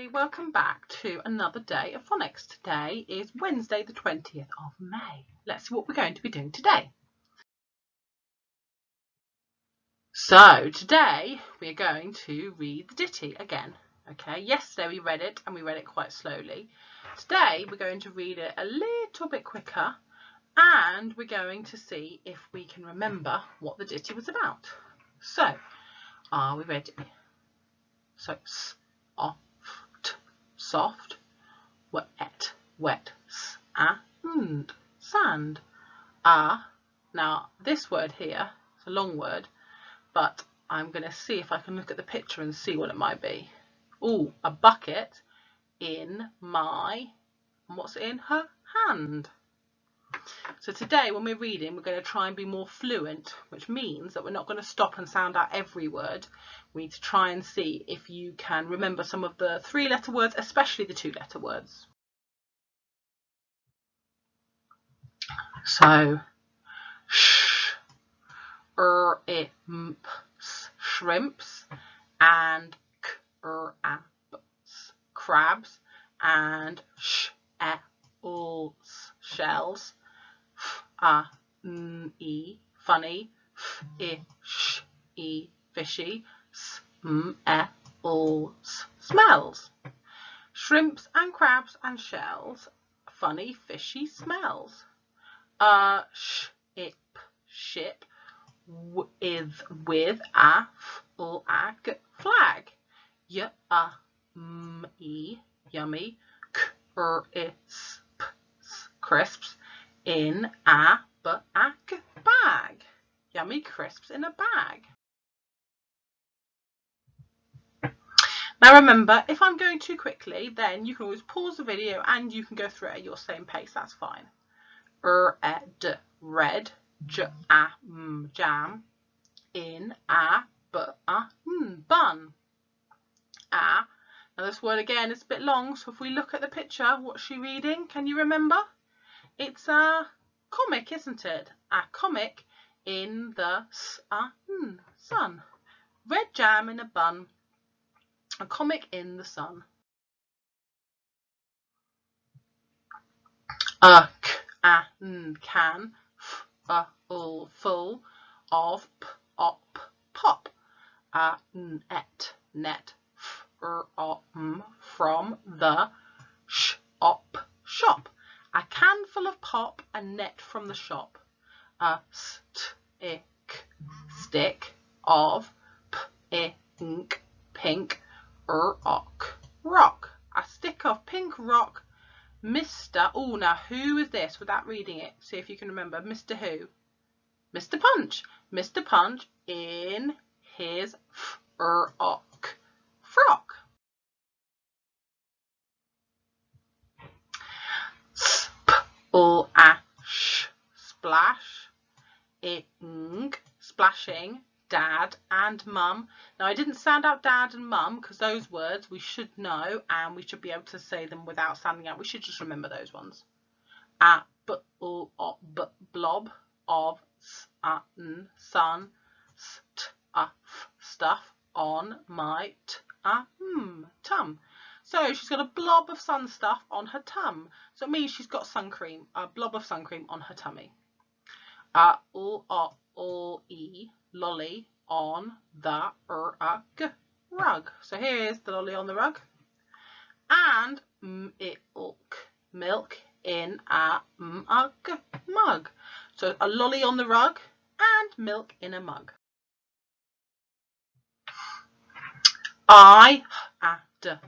Welcome back to another day of phonics. Today is Wednesday the 20th of May. Let's see what we're going to be doing today. So today we are going to read the ditty again. Okay, yesterday we read it and we read it quite slowly. Today we're going to read it a little bit quicker and we're going to see if we can remember what the ditty was about. So, are we ready? So, soft, wet, and sand. Now this word here, it's a long word, but I'm going to see if I can look at the picture and see what it might be. Oh, a bucket in what's in her hand? So today when we're reading, we're going to try and be more fluent, which means that we're not going to stop and sound out every word. We need to try and see if you can remember some of the 3-letter words, especially the 2-letter words. So, shrimps, and crabs, and shells, funny, fishy, smells. Shrimps and crabs and shells, funny, fishy smells. Ship with a flag. Yummy, crisps in a bag. Yummy crisps in a bag. Now remember, if I'm going too quickly, then you can always pause the video and you can go through it at your same pace, that's fine. Red, jam, in a bun. Now this word again is a bit long, so if we look at the picture, what's she reading? Can you remember? It's a comic, isn't it? A comic in the sun. Red jam in a bun. A comic in the sun. Can, full of pop. Net, from the shop. A can full of pop, a net from the shop. A stick of pink rock. A stick of pink rock. Mr. Oh, now who is this without reading it? See if you can remember. Mr. who? Mr. Punch. Mr. Punch in his frock. Splash, splashing, dad and mum. Now I didn't sound out dad and mum because those words we should know and we should be able to say them without sounding out. We should just remember those ones. Blob of sun, stuff on my tum. So she's got a blob of sun stuff on her tum. So it means she's got sun cream, a blob of sun cream on her tummy. Lolly on the rug. So here's the lolly on the rug. And milk in a mug. So a lolly on the rug and milk in a mug. I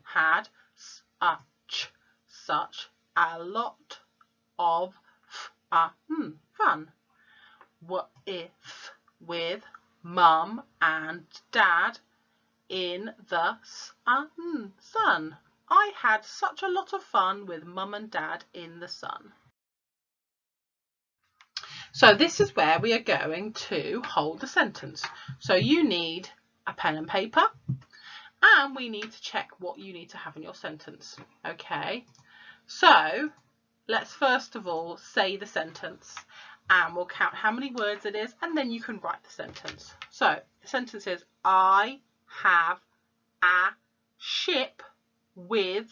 had such a lot of fun. What if with mum and dad in the sun? I had such a lot of fun with mum and dad in the sun. So this is where we are going to hold the sentence. So you need a pen and paper and we need to check what you need to have in your sentence. Okay, so let's first of all say the sentence and we'll count how many words it is and then you can write the sentence. So the sentence is, I have a ship with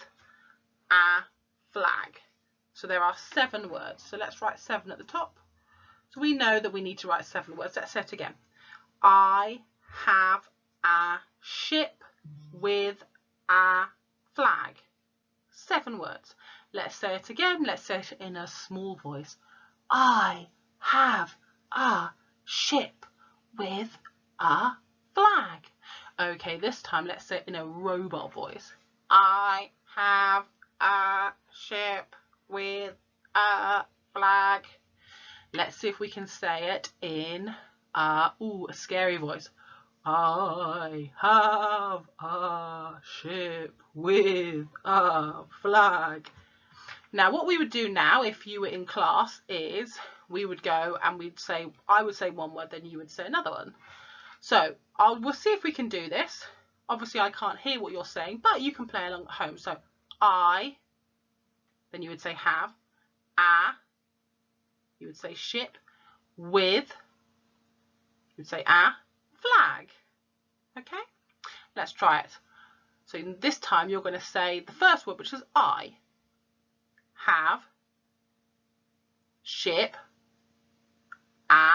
a flag. So there are 7 words. So let's write 7 at the top. So we know that we need to write 7 words. Let's say it again. I have a ship with a flag. 7 words. Let's say it again. Let's say it in a small voice. I have a ship with a flag. Okay, this time let's say it in a robot voice. I have a ship with a flag. Let's see if we can say it in a scary voice. I have a ship with a flag. Now what we would do now if you were in class is we would go and I would say one word, then you would say another one. So we'll see if we can do this. Obviously I can't hear what you're saying, but you can play along at home. So I, then you would say have, a, you would say ship, with, you would say a flag. Okay, let's try it. So this time you're going to say the first word, which is I. Have, ship, a.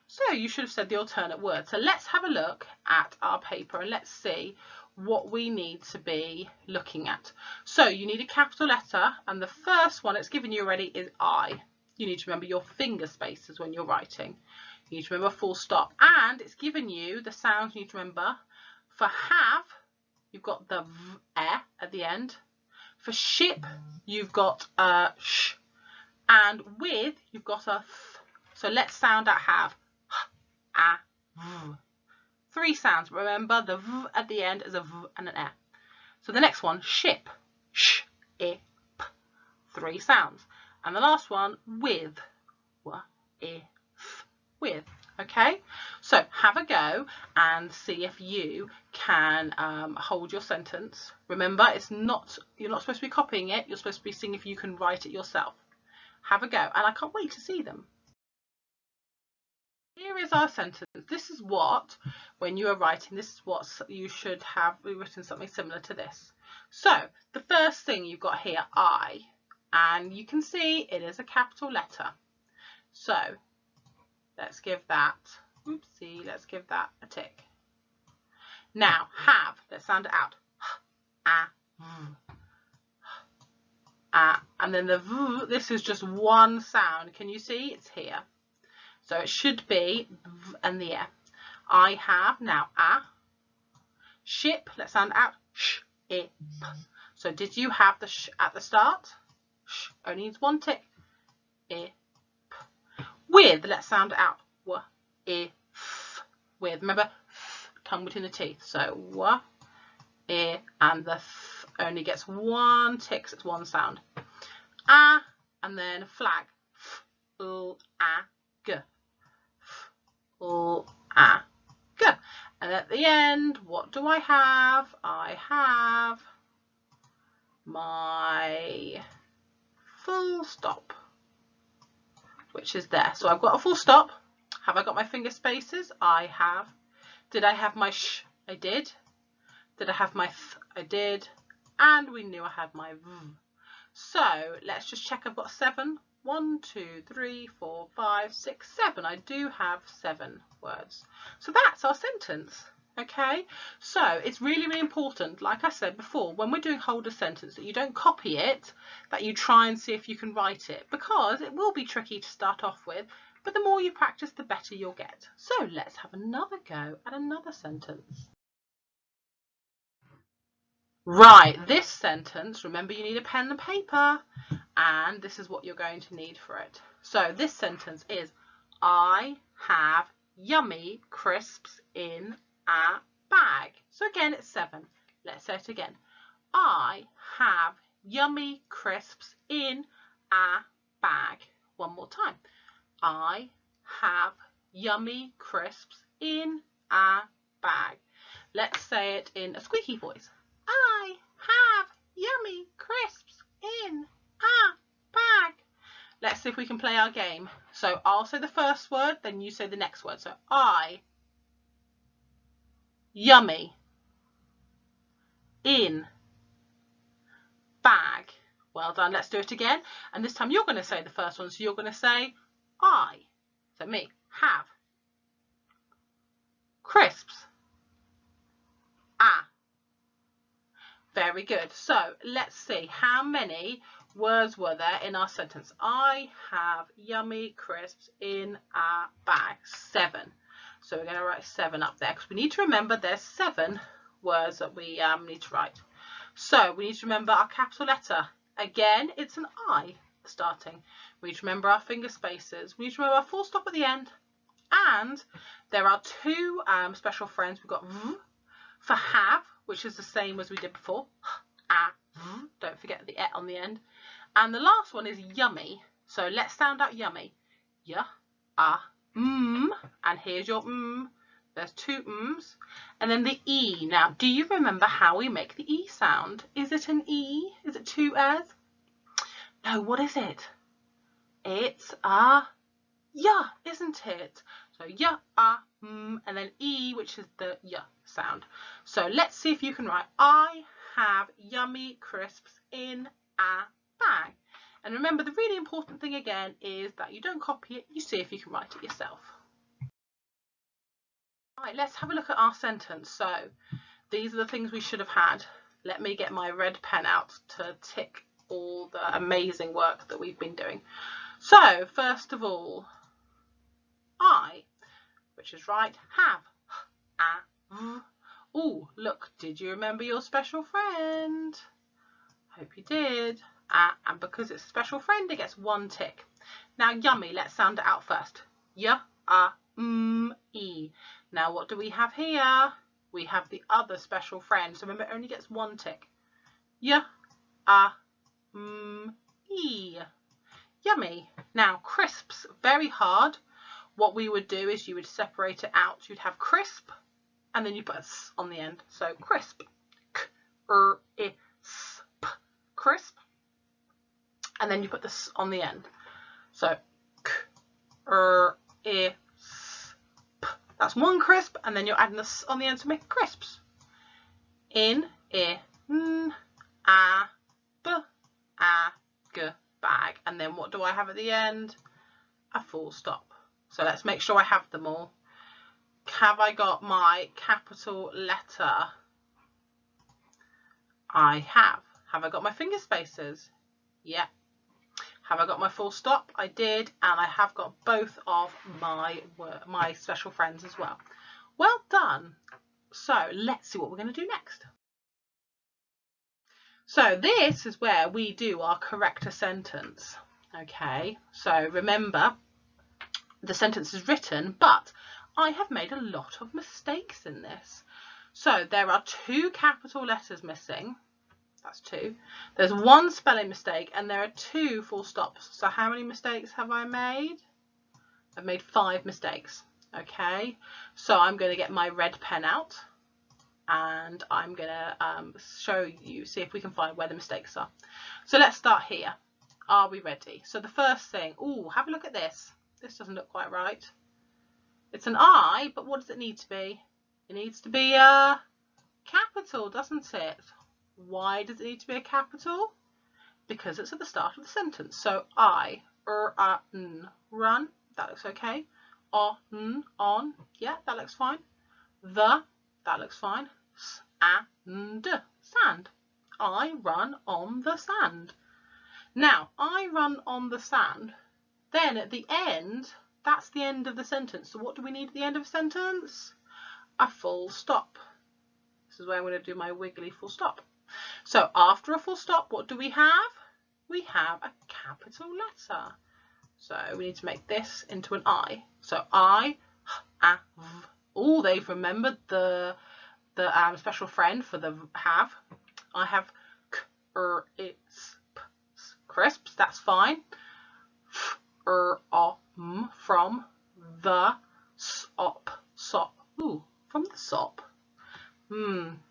So you should have said the alternate word. So let's have a look at our paper and let's see what we need to be looking at. So you need a capital letter, and the first one it's given you already is I. You need to remember your finger spaces when you're writing. You need to remember full stop, and it's given you the sounds you need to remember. For have, you've got the v, at the end. For ship, you've got a sh, and with, you've got a th. So let's sound out have. H, a, v. 3 sounds. Remember, the v at the end is a v and an e. So the next one, ship, sh, I, p. 3 sounds. And the last one, with, w, I, th, with. Okay, so have a go and see if you can hold your sentence. Remember, you're not supposed to be copying it. You're supposed to be seeing if you can write it yourself. Have a go, and I can't wait to see them. Here is our sentence. This is what, when you are writing, this is what you should have written something similar to this. So the first thing you've got here, I, and you can see it is a capital letter. So let's give that, oopsie, let's give that a tick. Now, have, let's sound it out. And then the v, this is just one sound. Can you see? It's here. So it should be v and the e. I have, now a. Ship, let's sound out. Sh, I, p. So did you have the sh at the start? Sh, only needs 1 tick. I, p. With, let's sound it out. W, I, f. With, remember, f, tongue between the teeth. So w, I, and the th only gets 1 tick, so it's 1 sound. A, and then flag. F, l, a, g. F, l, a, g. And at the end, what do I have? I have my full stop, which is there. So I've got a full stop. Have I got my finger spaces? I have. Did I have my sh? I did. Did I have my th? I did. And we knew I had my v. So let's just check I've got 7. 1, 2, 3, 4, 5, 6, 7. I do have 7 words. So that's our sentence. Okay, so it's really, really important, like I said before, when we're doing hold a sentence, that you don't copy it, that you try and see if you can write it, because it will be tricky to start off with, but the more you practice, the better you'll get. So let's have another go at another sentence. Right, this sentence, remember you need a pen and paper, and this is what you're going to need for it. So this sentence is, I have yummy crisps in a bag. So again, it's 7. Let's say it again. I have yummy crisps in a bag. One more time. I have yummy crisps in a bag. Let's say it in a squeaky voice. I have yummy crisps in a bag. Let's see if we can play our game. So I'll say the first word, then you say the next word. So I, yummy, in, Well done. Let's do it again. And this time you're going to say the first one. So you're going to say I. So me. Have. Crisps. Ah. Very good. So let's see. How many words were there in our sentence? I have yummy crisps in a bag. 7. So we're going to write 7 up there because we need to remember there's 7 words that we need to write. So we need to remember our capital letter. Again, it's an I starting. We need to remember our finger spaces. We need to remember our full stop at the end. And there are 2 special friends. We've got V for have, which is the same as we did before. Don't forget the E on the end. And the last one is yummy. So let's sound out yummy. Y, and here's your There's 2 m's. And then the E. Now, do you remember how we make the E sound? Is it an E? Is it 2 E's? No, what is it? It's a yeah, isn't it? So yeah, and then E, which is the yeah sound. So let's see if you can write I have yummy crisps in a bag. And remember, the really important thing again is that you don't copy it, you see if you can write it yourself. Right, let's have a look at our sentence. So these are the things we should have had. Let me get my red pen out to tick all the amazing work that we've been doing. So first of all, I, which is right, have. Oh, look, did you remember your special friend? Hope you did. And because it's a special friend, it gets 1 tick. Now, yummy, let's sound it out first. E. Now, what do we have here? We have the other special friend. So remember, it only gets 1 tick. E. Yummy. Now, crisps, very hard. What we would do is you would separate it out. You'd have crisp, and then you put a s on the end. So crisp. Crisp. And then you put the s on the end. So that's 1 crisp, and then you're adding the s on the end to make crisps. In, bag. And then what do I have at the end? A full stop. So let's make sure I have them all. Have I got my capital letter? I have. Have I got my finger spaces? Yeah. Have I got my full stop? I did. And I have got both of my special friends as well. Well done. So let's see what we're going to do next. So this is where we do our corrector sentence. Okay, so remember, the sentence is written, but I have made a lot of mistakes in this. So there are 2 capital letters missing. That's 2. There's 1 spelling mistake, and there are 2 full stops. So how many mistakes have I made? I've made 5 mistakes. Okay, so I'm going to get my red pen out, and I'm going to show you, see if we can find where the mistakes are. So let's start here. Are we ready? So the first thing, have a look at this. This doesn't look quite right. It's an I, but what does it need to be? It needs to be a capital, doesn't it? Why does it need to be a capital? Because it's at the start of the sentence. So I, run, that looks okay. On, yeah, that looks fine. That looks fine. And, sand. I run on the sand. Now, I run on the sand. Then at the end, that's the end of the sentence. So what do we need at the end of a sentence? A full stop. This is where I'm going to do my wiggly full stop. So after a full stop, what do we have? We have a capital letter. So we need to make this into an I. So I, v. Oh, they've remembered the special friend for the have. I have crisps. That's fine. From the sop. Ooh, from the sop.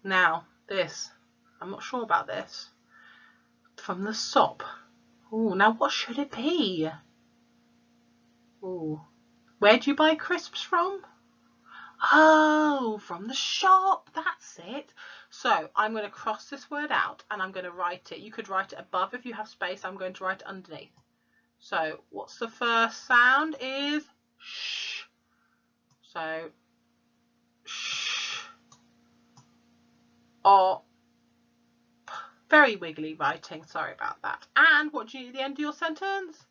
Now this. I'm not sure about this. From the sop. Ooh, now what should it be? Ooh, where do you buy crisps from? Oh, from the shop. That's it. So I'm going to cross this word out and I'm going to write it. You could write it above if you have space. I'm going to write it underneath. So what's the first sound is sh. So sh. Or very wiggly writing, sorry about that. And what do you do at the end of your sentence?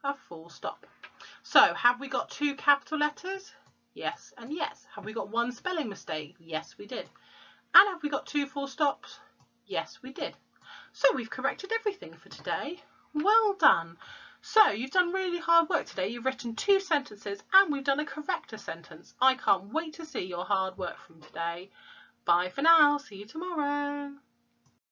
A full stop. So have we got 2 capital letters? Yes and yes. Have we got 1 spelling mistake? Yes, we did. And have we got 2 full stops? Yes, we did. So we've corrected everything for today. Well done. So you've done really hard work today. You've written 2 sentences and we've done a corrector sentence. I can't wait to see your hard work from today. Bye for now. See you tomorrow.